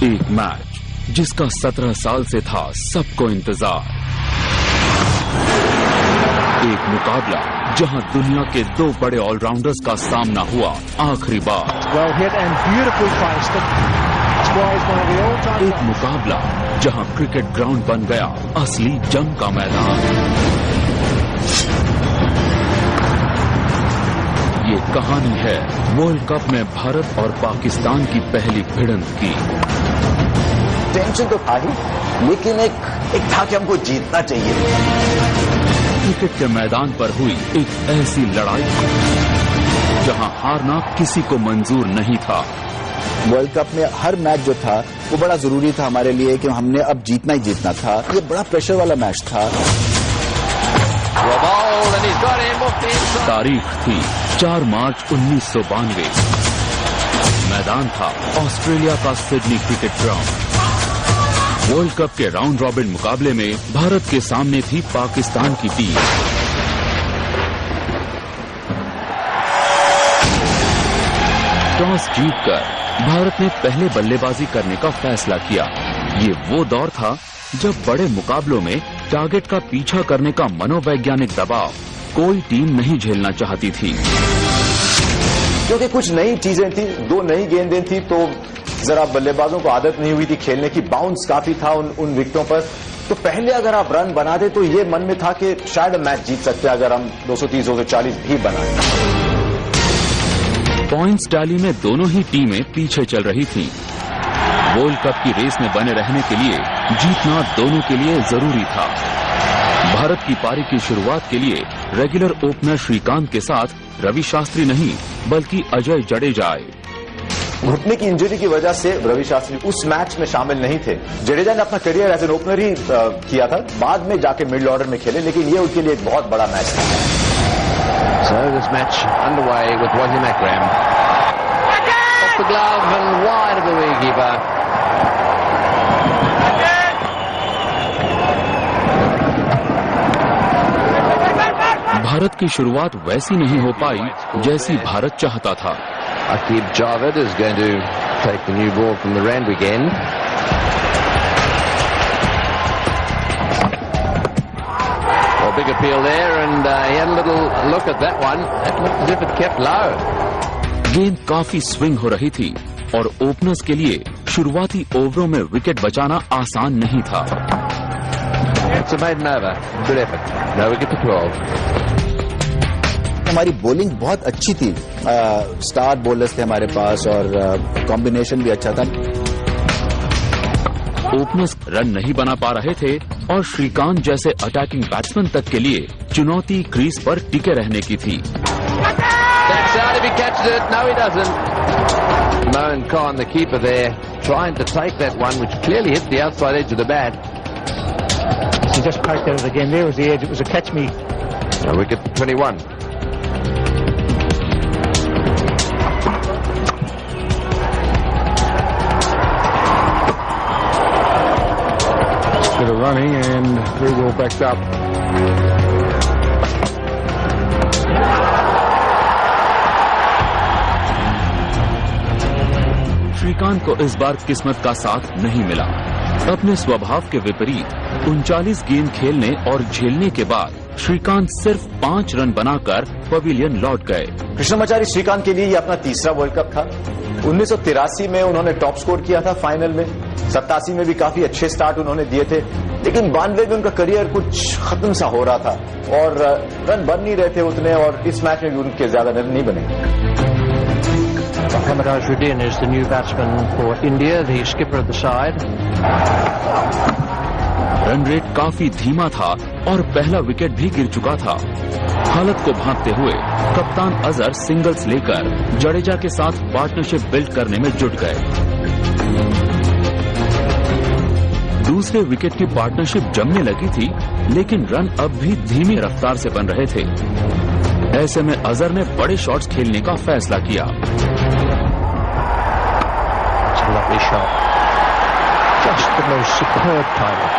एक मैच जिसका 17 साल से था सबको इंतजार। एक मुकाबला जहां दुनिया के दो बड़े ऑलराउंडर्स का सामना हुआ आखिरी बार। एक मुकाबला जहां क्रिकेट ग्राउंड बन गया असली जंग का मैदान। ये कहानी है वर्ल्ड कप में भारत और पाकिस्तान की पहली भिड़ंत की। टेंशन तो था ही, लेकिन एक था कि हमको जीतना चाहिए। क्रिकेट के मैदान पर हुई एक ऐसी लड़ाई जहां हारना किसी को मंजूर नहीं था। वर्ल्ड कप में हर मैच जो था वो बड़ा जरूरी था हमारे लिए कि हमने अब जीतना ही जीतना था। ये बड़ा प्रेशर वाला मैच था। तारीख थी 4 मार्च 1992। मैदान था ऑस्ट्रेलिया का Sydney cricket ground. World cup के राउंड रॉबिन मुकाबले में भारत के सामने थी पाकिस्तान की टीम। टॉस जीतकर भारत ने पहले बल्लेबाजी करने का फैसला किया। ये वो दौर था जब बड़े मुकाबलों में टारगेट का पीछा करने का मनोवैज्ञानिक दबाव कोई टीम नहीं झेलना चाहती थी। क्योंकि कुछ नई चीजें थी, 2 नई गेंदें थी, तो जरा बल्लेबाजों को आदत नहीं हुई थी खेलने की। बाउंस काफी था उन विकेटों पर। तो पहले अगर आप रन बना दे तो ये मन में था कि शायद मैच जीत सकते हैं अगर हम 230-240 भी बनाएं। पॉइंट्स टैली में दोनों ही टीमें पीछे चल रही थीं। वर्ल्ड कप की रेस में बने रहने के लिए जीतना दोनों के लिए जरूरी था। भारत की पारी की शुरुआत के लिए रेगुलर ओपनर श्रीकांत के साथ रवि शास्त्री नहीं बल्कि अजय जडेजा आए। घुटने की इंजरी की वजह से रवि शास्त्री उस मैच में शामिल नहीं थे। जडेजा ने अपना करियर एज एन ओपनर ही किया था, बाद में जाके मिडिल ऑर्डर में खेले, लेकिन ये उनके लिए एक बहुत बड़ा मैच था। So this match underway with Wasim Akram. Off the glove and wide of the wicketkeeper. Bharat की शुरुआत वैसी नहीं हो पाई जैसी भारत चाहता था। Aqib Javed is going to take the new ball from the Randwick end. A big appeal there, and he had a little look at that one. It looked as if it kept low. गेंद काफी swing हो रही थी और openers के लिए शुरुआती ओवरों में विकेट बचाना आसान नहीं था। It's a maiden over. Good effort. No wicket for 12. हमारी बॉलिंग बहुत अच्छी थी। स्टार बॉलर्स थे हमारे पास और कॉम्बिनेशन भी अच्छा था। ओपनर्स रन नहीं बना पा रहे थे और श्रीकांत जैसे अटैकिंग बैट्समैन तक के लिए चुनौती क्रीज पर टिके रहने की थी। That's out if he catches it. No, he doesn't. Mohan Khan, the keeper there, trying to take that one, which clearly hit the outside edge of the bat. He just poked at it again. There was the edge. It was a catch me. No wicket, 21. Bit of running and very well backed up. Shrikant को इस बार किस्मत का साथ नहीं मिला। अपने स्वभाव के विपरीत 39 गेंद खेलने और झेलने के बाद श्रीकांत सिर्फ 5 रन बनाकर पवेलियन लौट गए। कृष्णमाचारी श्रीकांत के लिए ये अपना तीसरा वर्ल्ड कप था। 1983 में उन्होंने टॉप स्कोर किया था फाइनल में। 87 में भी काफी अच्छे स्टार्ट उन्होंने दिए थे, लेकिन 92 में उनका करियर कुछ खत्म सा हो रहा था और रन बन नहीं रहे थे उतने, और इस मैच में भी उनके ज्यादा रन नहीं बने। Mohammad Azharuddin is the new batsman for India, the skipper of the side. Run rate काफी धीमा था और पहला विकेट भी गिर चुका था। हालत को भांपते हुए कप्तान अजहर सिंगल्स लेकर जडेजा के साथ पार्टनरशिप बिल्ड करने में जुट गए। दूसरे विकेट की पार्टनरशिप जमने लगी थी, लेकिन रन अब भी धीमी रफ्तार से बन रहे थे। ऐसे में अजहर ने बड़े शॉट्स खेलने का फैसला किया। It's a lovely shot. Just the most superb timing.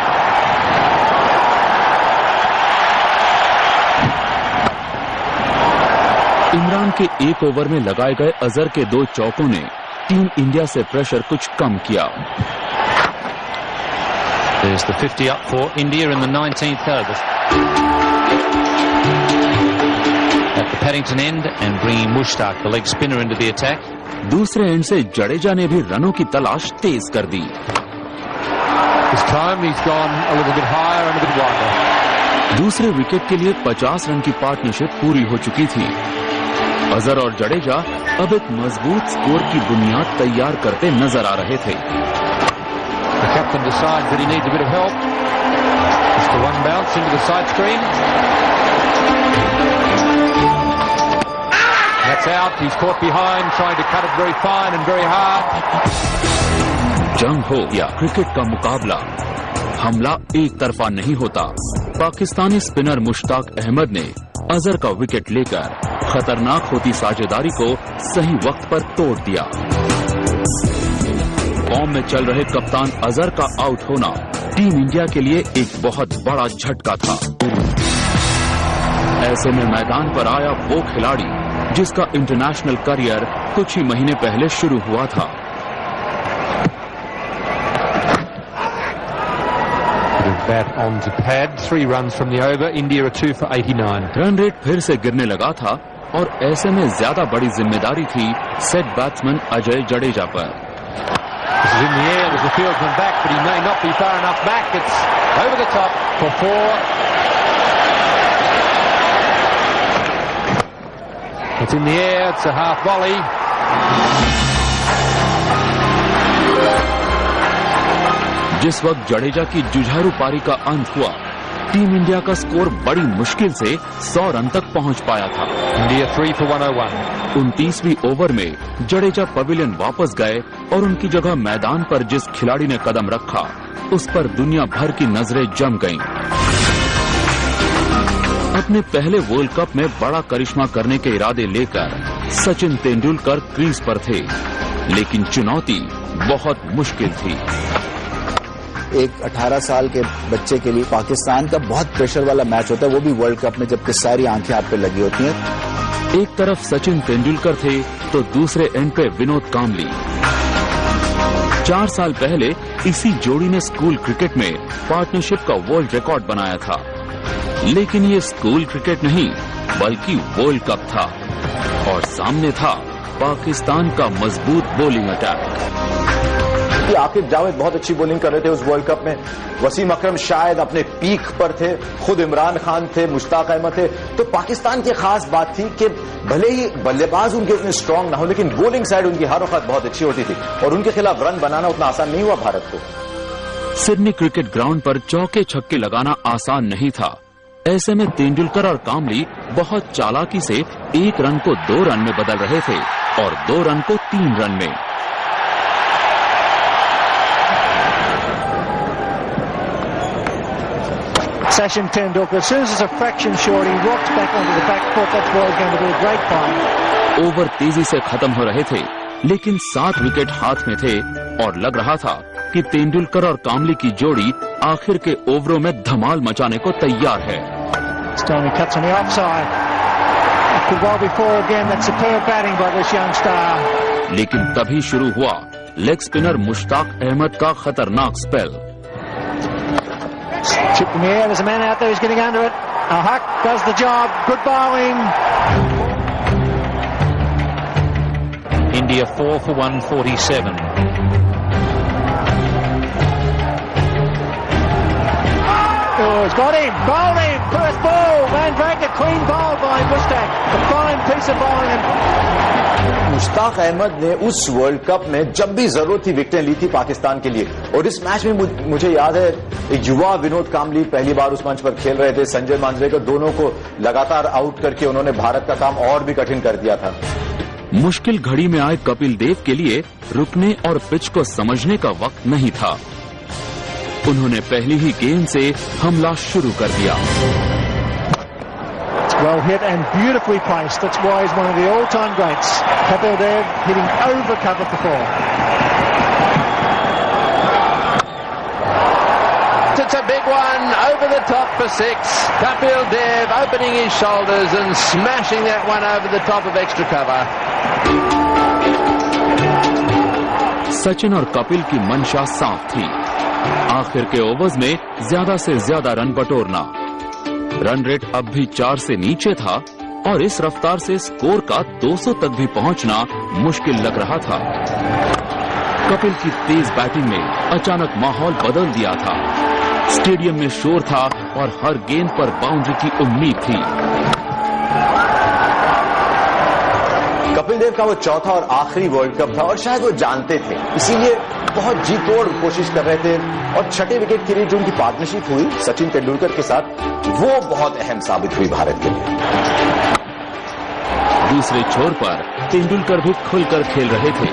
Imran के एक ओवर में लगाए गए अजहर के 2 चौकों ने टीम इंडिया से प्रेशर कुछ कम किया। There's the 50 up for India in the 19th over. At the Paddington end and bringing Mushtaq, the leg spinner, into the attack. दूसरे एंड से जडेजा ने भी रनों की तलाश तेज कर दी। This time he's gone a little bit higher and a bit wider. दूसरे wicket के लिए 50 रन की पार्टनरशिप पूरी हो चुकी थी। अजहर और जडेजा अब एक मजबूत स्कोर की बुनियाद तैयार करते नजर आ रहे थे। The captain decides that he needs a bit of help. Just the one bounce into the side screen. That's out. He's caught behind, trying to cut it very fine and very hard. जंग हो या cricket का मुकाबला, हमला एक तरफा नहीं होता। पाकिस्तानी स्पिनर मुश्ताक अहमद ने अजहर का विकेट लेकर खतरनाक होती साझेदारी को सही वक्त पर तोड़ दिया। फॉर्म में चल रहे कप्तान अजहर का आउट होना टीम इंडिया के लिए एक बहुत बड़ा झटका था। ऐसे में मैदान पर आया वो खिलाड़ी जिसका इंटरनेशनल करियर कुछ ही महीने पहले शुरू हुआ था। Bat on to pad. 3 runs from the over. India are 2 for 89. Run rate फिर से गिरने लगा था और ऐसे में ज्यादा बड़ी जिम्मेदारी थी सेट बैट्समैन अजय जडेजा पर। This is in the air. There's a fieldsman back, but he may not be far enough back. It's over the top for 4. It's in the air. It's a half volley. जिस वक्त जडेजा की जुझारू पारी का अंत हुआ, team India का score बड़ी मुश्किल से 100 रन तक पहुंच पाया था। India 3 for 101. 29वीं ओवर में जडेजा पवेलियन वापस गए और उनकी जगह मैदान पर जिस खिलाड़ी ने कदम रखा उस पर दुनिया भर की नजरें जम गईं। अपने पहले वर्ल्ड कप में बड़ा करिश्मा करने के इरादे लेकर सचिन तेंदुलकर क्रीज पर थे, लेकिन चुनौती बहुत मुश्किल थी। एक 18 साल के बच्चे के लिए पाकिस्तान का बहुत प्रेशर वाला मैच होता है, वो भी वर्ल्ड कप में, जबकि सारी आंखें आप पे लगी होती हैं। एक तरफ सचिन तेंदुलकर थे तो दूसरे एंड पे विनोद कांबली। 4 साल पहले इसी जोड़ी ने स्कूल क्रिकेट में पार्टनरशिप का वर्ल्ड रिकॉर्ड बनाया था, लेकिन ये स्कूल क्रिकेट नहीं बल्कि वर्ल्ड कप था और सामने था पाकिस्तान का मजबूत बॉलिंग अटैक। आकिब जावेद बहुत अच्छी बॉलिंग कर रहे थे उस वर्ल्ड कप में। वसीम अकरम शायद अपने पीक पर थे, खुद इमरान खान थे, मुश्ताक अहमद थे। तो पाकिस्तान की खास बात थी कि भले ही बल्लेबाज उनके उतने स्ट्रांग ना हो, लेकिन बॉलिंग साइड उनकी हर वक्त बहुत अच्छी होती थी और उनके खिलाफ रन बनाना उतना आसान नहीं हुआ भारत को। सिडनी क्रिकेट ग्राउंड पर चौके छक्के लगाना आसान नहीं था। ऐसे में तेंदुलकर और कांबली बहुत चालाकी से 1 रन को 2 रन में बदल रहे थे और 2 रन को 3 रन में। Sachin Tendulkar, as soon as it's a fraction short, he rocks back onto the back foot. That's why he's going to do a great find. Over तेजी से खत्म हो रहे थे, लेकिन 7 विकेट हाथ में थे और लग रहा था कि तेंदुलकर और कांबली की जोड़ी आखिर के ओवरों में धमाल मचाने को तैयार है। This time he cuts on the offside. Good while before again, that superb batting by this young star. लेकिन तभी शुरू हुआ लेग स्पिनर मुश्ताक अहमद का खतरनाक spell. Chip in the air, there's a man out there who's getting under it. Huck does the job, good bowling. India 4 for 147. Oh, he's got him, bowled him, first ball, Van Breaker, clean bowl by Mushtaq. A fine piece of bowling. Mushtaq Ahmed ने उस world cup में जब भी जरूरत थी विकेटें ली थी पाकिस्तान के लिए। और इस मैच में मुझे याद है एक युवा विनोद कांबली पहली बार उस मंच पर खेल रहे थे, संजय मांजरेकर, दोनों को लगातार आउट करके उन्होंने भारत का काम और भी कठिन कर दिया था। मुश्किल घड़ी में आए कपिल देव के लिए रुकने और पिच को समझने का वक्त नहीं था। उन्होंने पहली ही गेंद से हमला शुरू कर दिया। Well hit and beautifully placed. That's why he's one of the all-time greats. Kapil Dev hitting over cover for 4. It's a big one over the top for 6. Kapil Dev opening his shoulders and smashing that one over the top of extra cover. Sachin और कपिल की मंशा साफ थी, आखिर के overs में ज्यादा से ज्यादा रन बटोरना। रन रेट अब भी 4 से नीचे था और इस रफ्तार से स्कोर का 200 तक भी पहुंचना मुश्किल लग रहा था। कपिल की तेज बैटिंग ने अचानक माहौल बदल दिया था। स्टेडियम में शोर था और हर गेंद पर बाउंड्री की उम्मीद थी। कपिल देव का वो चौथा और आखिरी वर्ल्ड कप था और शायद वो जानते थे, इसीलिए बहुत जी तोड़ कोशिश कर रहे थे। और छठे विकेट के लिए जो उनकी पार्टनरशिप हुई सचिन तेंदुलकर के साथ, वो बहुत अहम साबित हुई भारत के लिए। दूसरे छोर पर तेंदुलकर भी खुलकर खेल रहे थे।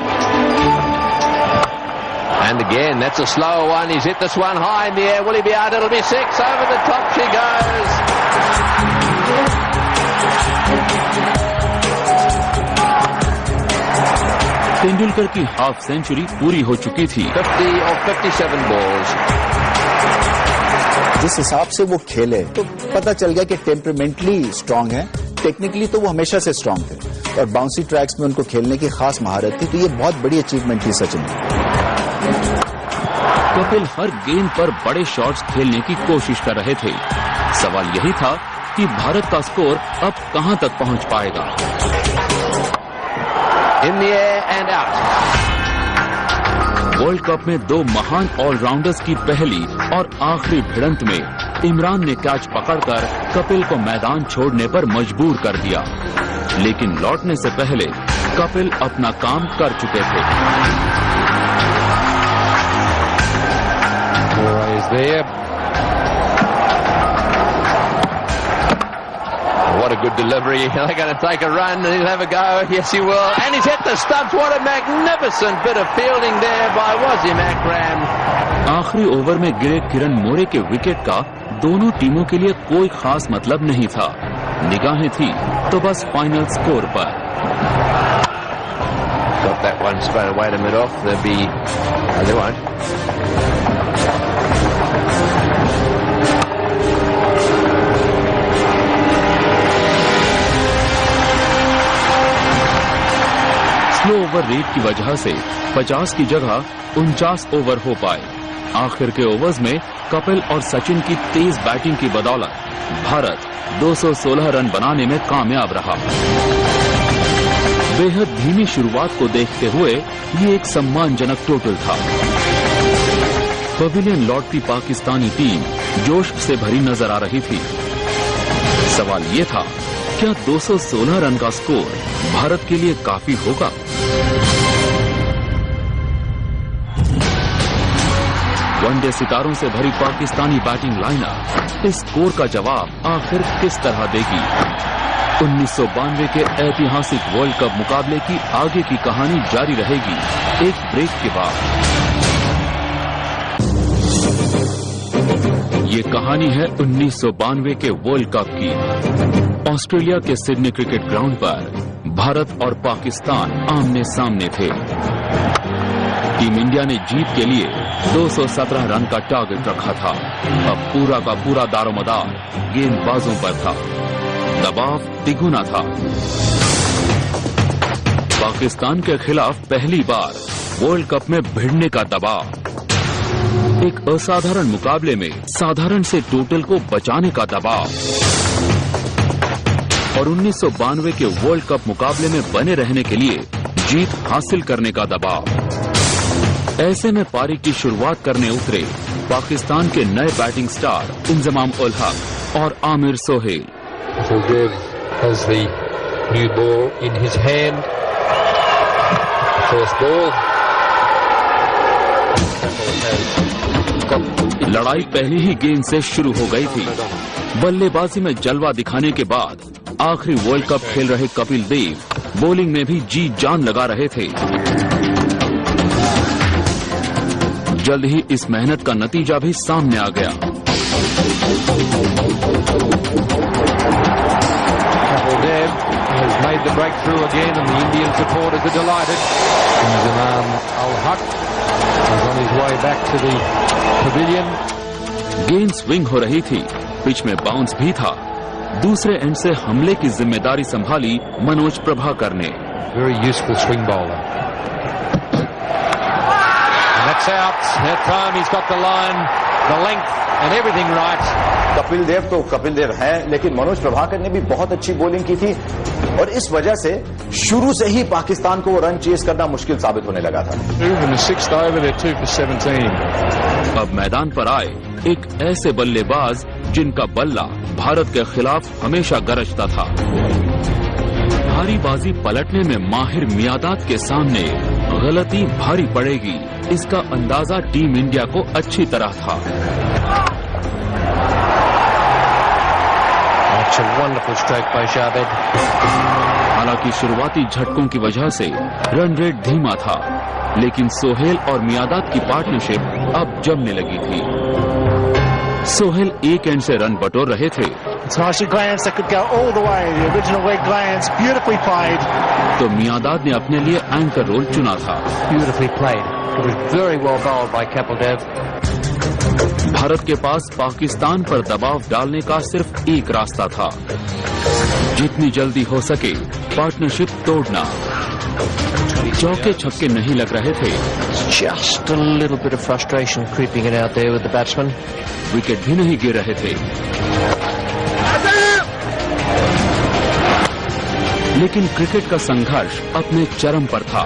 And again, that's a slower one. He's hit this one high in the air. Will he be out? It'll be 6. Over the top she goes. Tendulkar की हाफ सेंचुरी पूरी हो चुकी थी। 50 or 57 balls. जिस हिसाब से वो खेले तो पता चल गया कि टेम्परामेंटली स्ट्रांग है, टेक्निकली तो वो हमेशा से स्ट्रांग थे और बाउंसी ट्रैक्स में उनको खेलने की खास महारत थी। तो ये बहुत बड़ी अचीवमेंट थी सचिन की। कपिल हर गेंद पर बड़े शॉट्स खेलने की कोशिश कर रहे थे। सवाल यही था कि भारत का स्कोर अब कहां तक पहुंच पाएगा। In the air and out. World cup में 2 महान ऑलराउंडर्स की पहली और आखिरी भिड़ंत में इमरान ने कैच पकड़कर कपिल को मैदान छोड़ने पर मजबूर कर दिया, लेकिन लौटने से पहले कपिल अपना काम कर चुके थे। There. What a good delivery. They're going to take a run and he'll have a go. Yes, he will. And he's hit the stumps. What a magnificent bit of fielding there by Wasim Akram. आखिरी over में गिरे किरण मोरे के wicket का दोनों टीमों के लिए कोई खास मतलब नहीं था। निगाहें थी तो बस फाइनल स्कोर पर। Got that one straight away to mid off. There'll be... No, they won't. Slow over rate की वजह से 50 की जगह 49 ओवर हो पाए। आखिर के ओवर्स में कपिल और सचिन की तेज बैटिंग की बदौलत भारत 216 रन बनाने में कामयाब रहा। बेहद धीमी शुरुआत को देखते हुए ये एक सम्मानजनक टोटल था। पवेलियन लौटती पाकिस्तानी टीम जोश से भरी नजर आ रही थी। सवाल ये था, क्या 216 रन का स्कोर भारत के लिए काफी होगा? वनडे सितारों से भरी पाकिस्तानी बैटिंग लाइनअप इस स्कोर का जवाब आखिर किस तरह देगी? 1992 के ऐतिहासिक वर्ल्ड कप मुकाबले की आगे की कहानी जारी रहेगी एक ब्रेक के बाद। ये कहानी है 1992 के वर्ल्ड कप की। ऑस्ट्रेलिया के सिडनी क्रिकेट ग्राउंड पर भारत और पाकिस्तान आमने सामने थे। टीम इंडिया ने जीत के लिए 217 रन का टारगेट रखा था। अब पूरा का पूरा दारोमदार गेंदबाजों पर था। दबाव तिगुना था। पाकिस्तान के खिलाफ पहली बार वर्ल्ड कप में भिड़ने का दबाव, एक असाधारण मुकाबले में साधारण से टोटल को बचाने का दबाव और 1992 के वर्ल्ड कप मुकाबले में बने रहने के लिए जीत हासिल करने का दबाव। ऐसे में पारी की शुरुआत करने उतरे पाकिस्तान के नए बैटिंग स्टार इंजमाम उल हक और Aamir Sohail. Fuldev has the new ball in his hand. First ball. लड़ाई पहली ही गेंद से शुरू हो गई थी। बल्लेबाजी में जलवा दिखाने के बाद आखिरी वर्ल्ड कप खेल रहे कपिल देव बॉलिंग में भी जी जान लगा रहे थे। जल्द ही इस मेहनत का नतीजा भी सामने आ गया। Fuldev has made the breakthrough again and the Indian supporters are delighted. Inzamam Ul Haq is on his way back to the pavilion. गेंद स्विंग हो रही थी, पिच में बाउंस भी था। दूसरे एंड से हमले की जिम्मेदारी संभाली मनोज प्रभाकर ने। Very useful swing bowler. strikes out. That time he's got the line, the length and everything right. Kapil Dev तो कपिल देव हैं, लेकिन मनोज प्रभाकर ने भी बहुत अच्छी बॉलिंग की थी और इस वजह से शुरू से ही पाकिस्तान को वो रन चेस करना मुश्किल साबित होने लगा था। In the sixth over, they're 2 for 17. अब मैदान पर आए एक ऐसे बल्लेबाज जिनका बल्ला भारत के खिलाफ हमेशा गरजता था। भारी बाजी पलटने में माहिर मियादाद के सामने गलती भारी पड़ेगी, इसका अंदाजा टीम इंडिया को अच्छी तरह था। That's a wonderful stroke by Javed. हालांकि शुरुआती झटकों की वजह से रन रेट धीमा था, लेकिन सोहेल और मियादाद की पार्टनरशिप अब जमने लगी थी। सोहेल एक एंड से रन बटोर रहे थे, It's nicely glanced, that could go all the way. The original leg glance, beautifully played. तो मियादाद ने अपने लिए एंकर रोल चुना था। Beautifully played. It was very well bowled by Kapil Dev. Bharat के पास पाकिस्तान पर दबाव डालने का सिर्फ एक रास्ता था, जितनी जल्दी हो सके पार्टनरशिप तोड़ना। चौके छक्के नहीं लग रहे थे, Just a little bit of frustration creeping in out there with the batsman. Wicket भी नहीं गिर रहे थे, लेकिन क्रिकेट का संघर्ष अपने चरम पर था।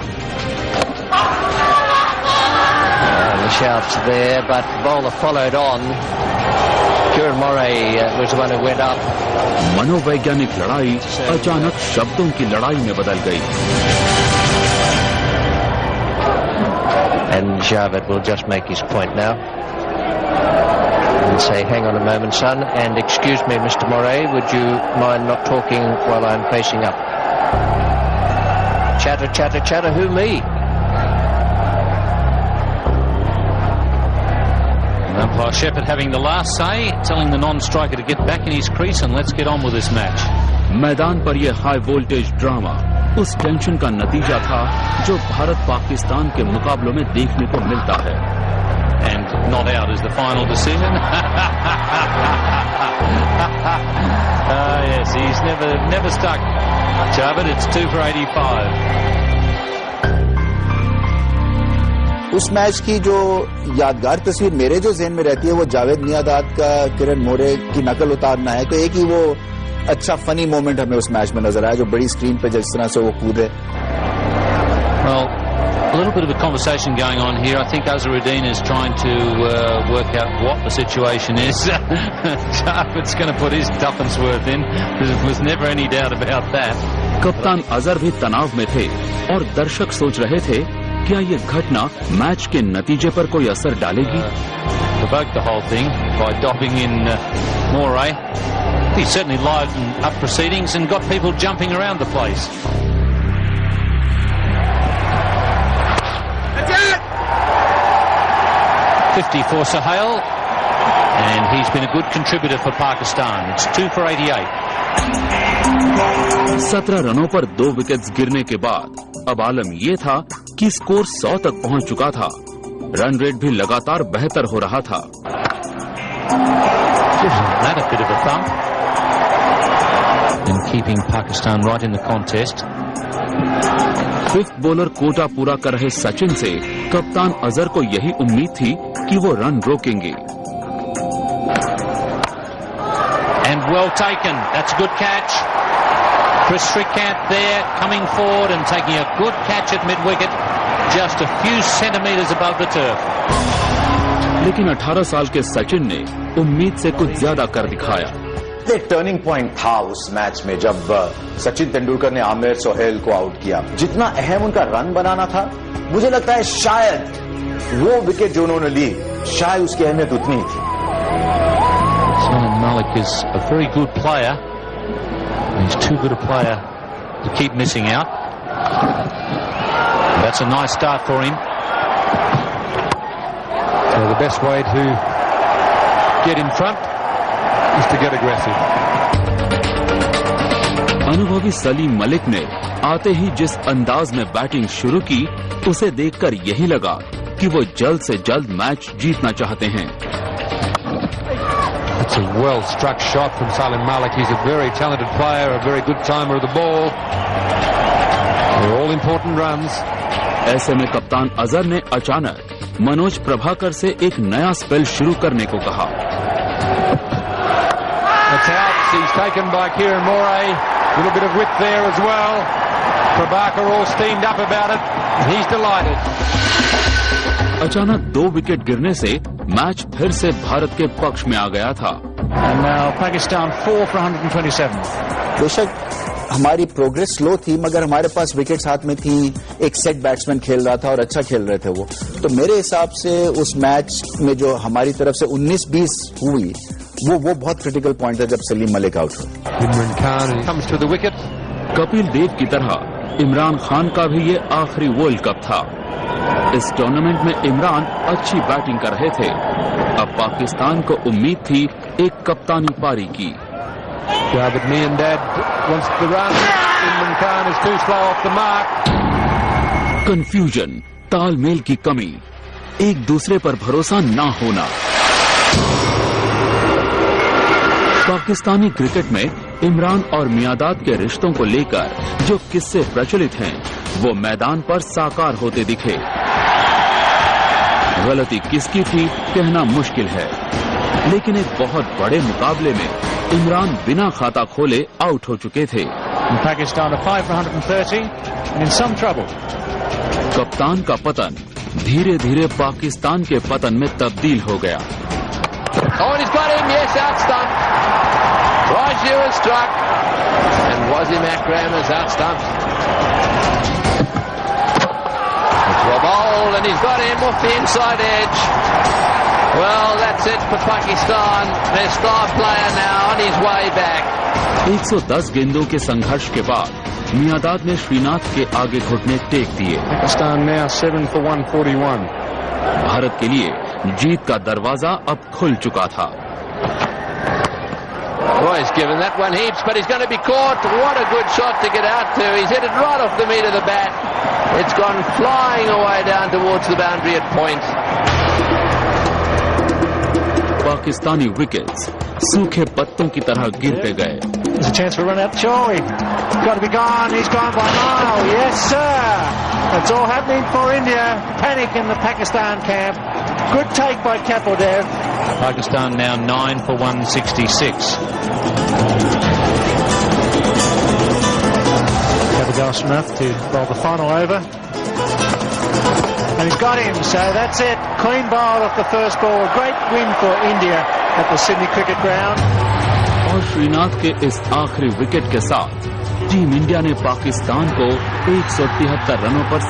The shouts there, but the bowler followed on. Kieran Moray was the one who went up. मनोवैज्ञानिक लड़ाई अचानक शब्दों की लड़ाई में बदल गई। And Javed will just make his point now. And say, hang on a moment, son, and excuse me, Mr. Moray, would you mind not talking while I'm facing up? Chatter, chatter, chatter, who, me? Umpire Shepherd having the last say, telling the non-striker to get back in his crease and let's get on with this match. मैदान पर यह high voltage drama उस tension का नतीजा था जो भारत पाकिस्तान के मुकाबलों में देखने को मिलता है। And not out is the final decision. Yes, he's never stuck. Javed, it's 2 for 85. उस मैच की जो यादगार तस्वीर मेरे जो ज़हन में रहती है वो जावेद मियादाद का किरण मोरे की नकल उतारना है। तो एक ही वो अच्छा फनी मोमेंट हमें उस मैच में नजर आया जो बड़ी स्क्रीन पे जिस तरह से वो कूदे। Well, a little bit of a conversation going on here. I think Azharuddin is trying to work out what the situation is. Javed's going to put his tuppence worth in. There was never any doubt about that. कप्तान अजहर भी तनाव में थे और दर्शक सोच रहे थे क्या ये घटना मैच के नतीजे पर कोई असर डालेगी। Provoked the whole thing by dobbing in Moray. He certainly livened up proceedings and got people jumping around the place. That's it! 50 for Sohail, and he's been a good contributor for Pakistan. It's 2 for 88. 17 रनों पर 2 wickets गिरने के बाद अब आलम ये था कि score 100 तक पहुंच चुका था। रन रेट भी लगातार बेहतर हो रहा था। That a bit of a thump in keeping Pakistan right in the contest. Fifth bowler quota पूरा कर रहे सचिन से कप्तान अजहर को यही उम्मीद थी कि वो रन रोकेंगे। And well taken. That's a good catch. Chris Srikanth there, coming forward and taking a good catch at mid-wicket, just a few centimetres above the turf. लेकिन 18 साल के सचिन ने उम्मीद से कुछ ज्यादा कर दिखाया। एक टर्निंग पॉइंट था उस मैच में जब सचिन तेंदुलकर ने आमिर सोहेल को आउट किया। जितना अहम उनका रन बनाना था, मुझे लगता है शायद वो विकेट जो उन्होंने ली, शायद उसकी अहमियत उतनी थी। Salman Malik is a very good player. He's too good a player to keep missing out. That's a nice start for him. So the best way to get in front is to get aggressive. अनुभवी सलीम मलिक ने आते ही जिस अंदाज में batting शुरू की, उसे देखकर यही लगा कि वो जल्द से जल्द मैच जीतना चाहते हैं। It's a well-struck shot from Salim Malik. He's a very talented player, a very good timer of the ball. They're all important runs. ऐसे में कप्तान अजहर ने अचानक मनोज प्रभाकर से एक नया स्पेल शुरू करने को कहा। That's out. He's taken by Kieran Moray. A little bit of width there as well. Prabhakar all steamed up about it. He's delighted. अचानक 2 विकेट गिरने से मैच फिर से भारत के पक्ष में आ गया था। And now Pakistan 4 for 127. बेशक हमारी प्रोग्रेस स्लो थी, मगर हमारे पास विकेट्स हाथ में थी, एक सेट बैट्समैन खेल रहा था और अच्छा खेल रहे थे वो। तो मेरे हिसाब से उस मैच में जो हमारी तरफ से 19-20 हुई, वो बहुत क्रिटिकल पॉइंट था जब सलीम मलिक आउट हुआ। Imran Khan comes to the wicket. Kapil Dev की तरह इमरान खान का भी ये आखिरी वर्ल्ड कप था। इस टूर्नामेंट में इमरान अच्छी बैटिंग कर रहे थे। अब पाकिस्तान को उम्मीद थी एक कप्तानी पारी की। But me and Dad wants to run. Imran Khan is too slow off the mark. Confusion, तालमेल की कमी, एक दूसरे पर भरोसा ना होना। पाकिस्तानी क्रिकेट में इमरान और मियादाद के रिश्तों को लेकर जो किस्से प्रचलित हैं, वो मैदान पर साकार होते दिखे। गलती किसकी थी कहना मुश्किल है, लेकिन एक बहुत बड़े मुकाबले में इमरान बिना खाता खोले आउट हो चुके थे। Pakistan are 5 for 130 and in some trouble. कप्तान का पतन धीरे धीरे पाकिस्तान के पतन में तब्दील हो गया। Oh, and he's got him, yes, out stumped. Raju has struck, and Wasim Akram has out stumped. Well bowled, and he's got him off the inside edge. Well, that's it for Pakistan. Their star player now on his way back. 110 गेंदों के संघर्ष के बाद my dad ने श्रीनाथ के आगे घुटने take दिए। Pakistan now 7 for 141. भारत के लिए जीत का दरवाजा अब खुल चुका था। Oh, he's given that one heaps, but he's going to be caught. What a good shot to get out to. He's hit it right off the meat of the bat. It's gone flying away down towards the boundary at point. Pakistani wickets सूखे पत्तों की तरह गिरते गए। There's a chance for a run out. Choi, got to be gone. He's gone by a mile. Yes, sir. It's all happening for India. Panic in the Pakistan camp. Good take by Kapodev. Pakistan now 9 for 166. Gavagos enough to bowl the final over. And he's got him, so that's it. Clean bowled off the first ball. Great win for India at the Sydney Cricket Ground. और श्रीनाथ के इस आखिरी wicket के साथ team India ने पाकिस्तान को 173 रनों पर